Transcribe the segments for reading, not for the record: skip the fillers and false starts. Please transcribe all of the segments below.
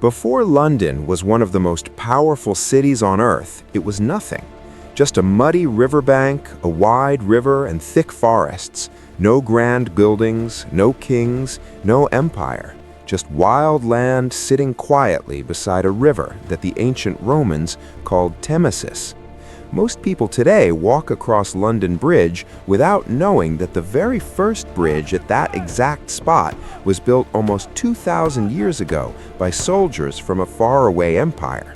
Before London was one of the most powerful cities on Earth, it was nothing. Just a muddy riverbank, a wide river, and thick forests. No grand buildings, no kings, no empire. Just wild land sitting quietly beside a river that the ancient Romans called Temessus. Most people today walk across London Bridge without knowing that the very first bridge at that exact spot was built almost 2,000 years ago by soldiers from a faraway empire.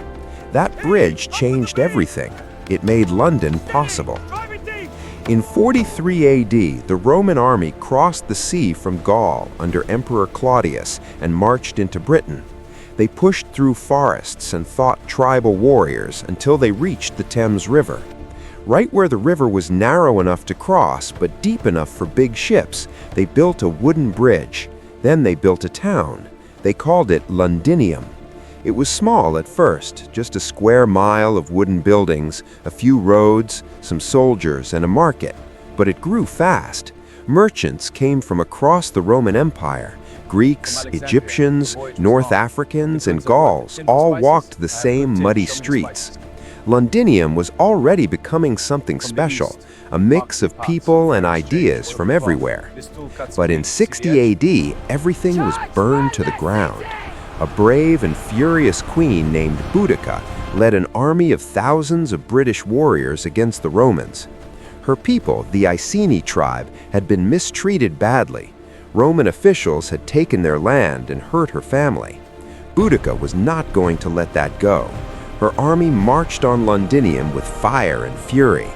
That bridge changed everything. It made London possible. In 43 AD, the Roman army crossed the sea from Gaul under Emperor Claudius and marched into Britain. They pushed through forests and fought tribal warriors until they reached the Thames River. Right where the river was narrow enough to cross but deep enough for big ships, they built a wooden bridge. Then they built a town. They called it Londinium. It was small at first, just a square mile of wooden buildings, a few roads, some soldiers, and a market. But it grew fast. Merchants came from across the Roman Empire. Greeks, Egyptians, North Africans, and Gauls all walked the same muddy streets. Londinium was already becoming something special, a mix of people and ideas from everywhere. But in 60 AD, everything was burned to the ground. A brave and furious queen named Boudica led an army of thousands of British warriors against the Romans. Her people, the Iceni tribe, had been mistreated badly. Roman officials had taken their land and hurt her family. Boudica was not going to let that go. Her army marched on Londinium with fire and fury.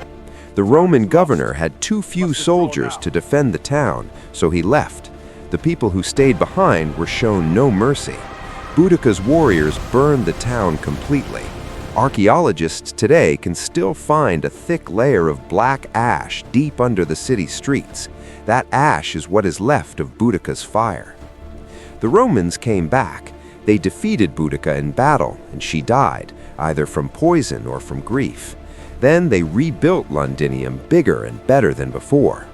The Roman governor had too few soldiers to defend the town, so he left. The people who stayed behind were shown no mercy. Boudica's warriors burned the town completely. Archaeologists today can still find a thick layer of black ash deep under the city streets. That ash is what is left of Boudica's fire. The Romans came back. They defeated Boudica in battle, and she died, either from poison or from grief. Then they rebuilt Londinium bigger and better than before.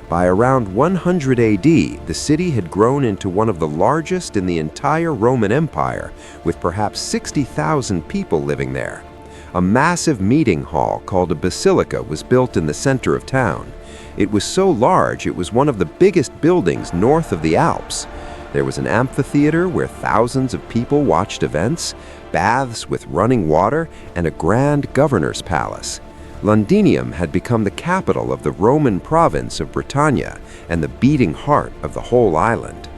By around 100 AD, the city had grown into one of the largest in the entire Roman Empire, with perhaps 60,000 people living there. A massive meeting hall called a basilica was built in the center of town. It was so large it was one of the biggest buildings north of the Alps. There was an amphitheater where thousands of people watched events, baths with running water, and a grand governor's palace. Londinium had become the capital of the Roman province of Britannia and the beating heart of the whole island.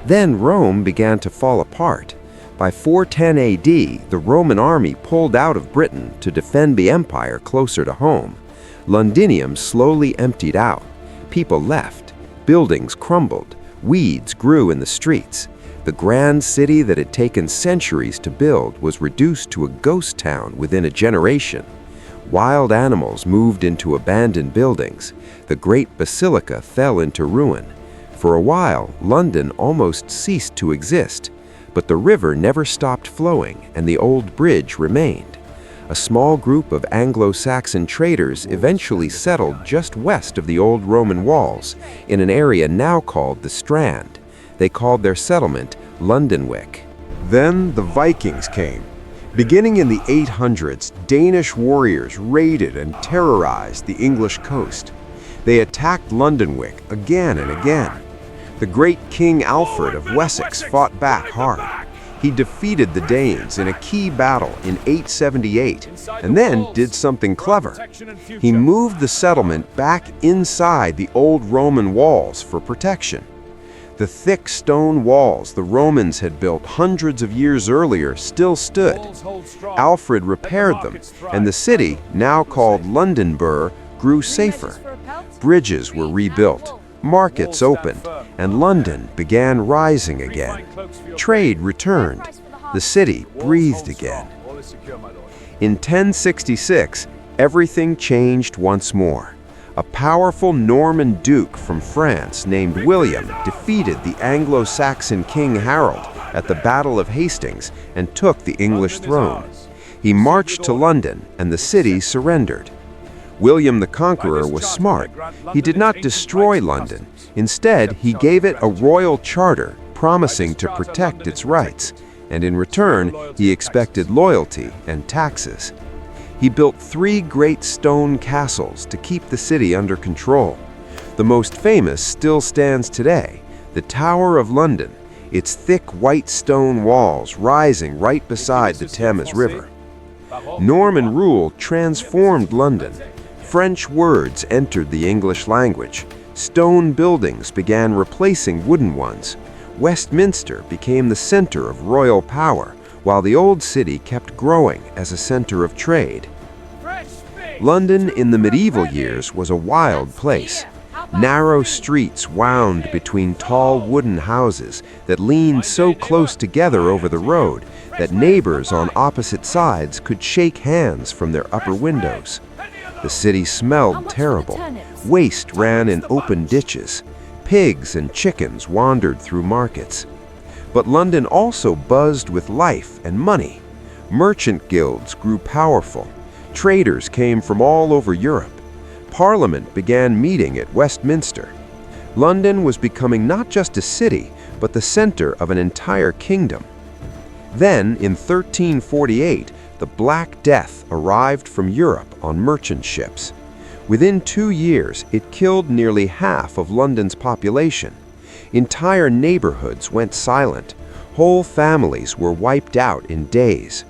Then Rome began to fall apart. By 410 AD, the Roman army pulled out of Britain to defend the empire closer to home. Londinium slowly emptied out. People left. Buildings crumbled. Weeds grew in the streets. The grand city that had taken centuries to build was reduced to a ghost town within a generation. Wild animals moved into abandoned buildings. The great basilica fell into ruin. For a while, London almost ceased to exist, but the river never stopped flowing and the old bridge remained. A small group of Anglo-Saxon traders eventually settled just west of the old Roman walls, in an area now called the Strand. They called their settlement Londonwick. Then the Vikings came. Beginning in the 800s, Danish warriors raided and terrorized the English coast. They attacked Londonwick again and again. The great King Alfred of Wessex fought back hard. He defeated the Danes in a key battle in 878, and then did something clever. He moved the settlement back inside the old Roman walls for protection. The thick stone walls the Romans had built hundreds of years earlier still stood. Alfred repaired them, and the city, now called Londonburg, grew safer. Bridges were rebuilt, markets opened, and London began rising again. Trade returned. The city breathed again. In 1066, everything changed once more. A powerful Norman duke from France named William defeated the Anglo-Saxon King Harold at the Battle of Hastings and took the English throne. He marched to London, and the city surrendered. William the Conqueror was smart. He did not destroy London. Instead, he gave it a royal charter promising to protect its rights. and in return, he expected loyalty and taxes. He built 3 great stone castles to keep the city under control. The most famous still stands today, the Tower of London, its thick white stone walls rising right beside the Thames River. Norman rule transformed London. French words entered the English language. Stone buildings began replacing wooden ones. Westminster became the center of royal power, while the old city kept growing as a center of trade. London in the medieval years was a wild place. Narrow streets wound between tall wooden houses that leaned so close together over the road that neighbors on opposite sides could shake hands from their upper windows. The city smelled terrible. Waste ran in open ditches. Pigs and chickens wandered through markets. But London also buzzed with life and money. Merchant guilds grew powerful. Traders came from all over Europe. Parliament began meeting at Westminster. London was becoming not just a city, but the center of an entire kingdom. Then, in 1348, the Black Death arrived from Europe on merchant ships. Within 2 years, it killed nearly half of London's population. Entire neighborhoods went silent. Whole families were wiped out in days.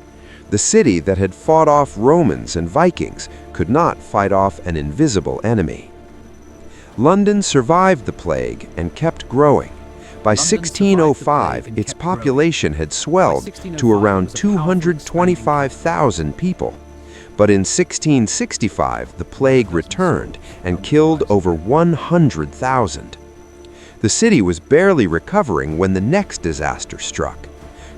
The city that had fought off Romans and Vikings could not fight off an invisible enemy. London survived the plague and kept growing. By 1605, its population had swelled to around 225,000 people. But in 1665, the plague returned and killed over 100,000. The city was barely recovering when the next disaster struck.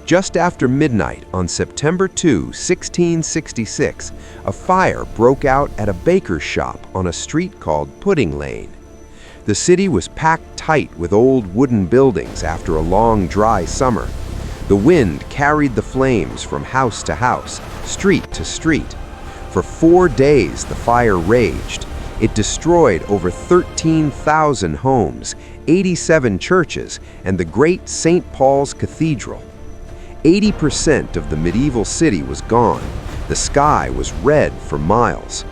Just after midnight on September 2, 1666, a fire broke out at a baker's shop on a street called Pudding Lane. The city was packed tight with old wooden buildings after a long, dry summer. The wind carried the flames from house to house, street to street. For 4 days, the fire raged. It destroyed over 13,000 homes, 87 churches, and the great St. Paul's Cathedral. 80% of the medieval city was gone. The sky was red for miles.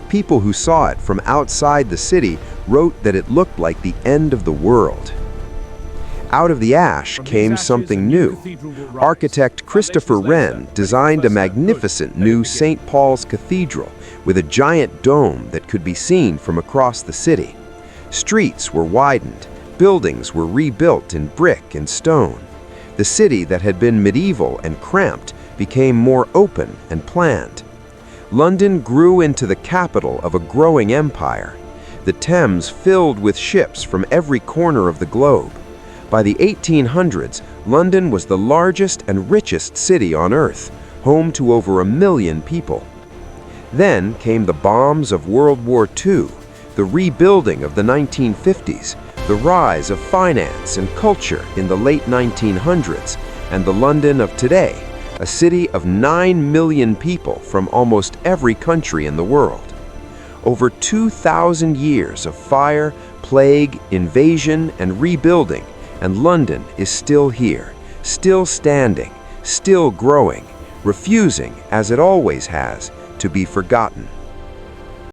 People who saw it from outside the city wrote that it looked like the end of the world. Out of the ash came something new. Architect Christopher Wren designed a magnificent new St. Paul's Cathedral with a giant dome that could be seen from across the city. Streets were widened, buildings were rebuilt in brick and stone. The city that had been medieval and cramped became more open and planned. London grew into the capital of a growing empire. The Thames filled with ships from every corner of the globe. By the 1800s, London was the largest and richest city on Earth, home to over 1 million people. Then came the bombs of World War II, the rebuilding of the 1950s, the rise of finance and culture in the late 1900s, and the London of today, a city of 9 million people from almost every country in the world. Over 2,000 years of fire, plague, invasion, and rebuilding, and London is still here, still standing, still growing, refusing, as it always has, to be forgotten.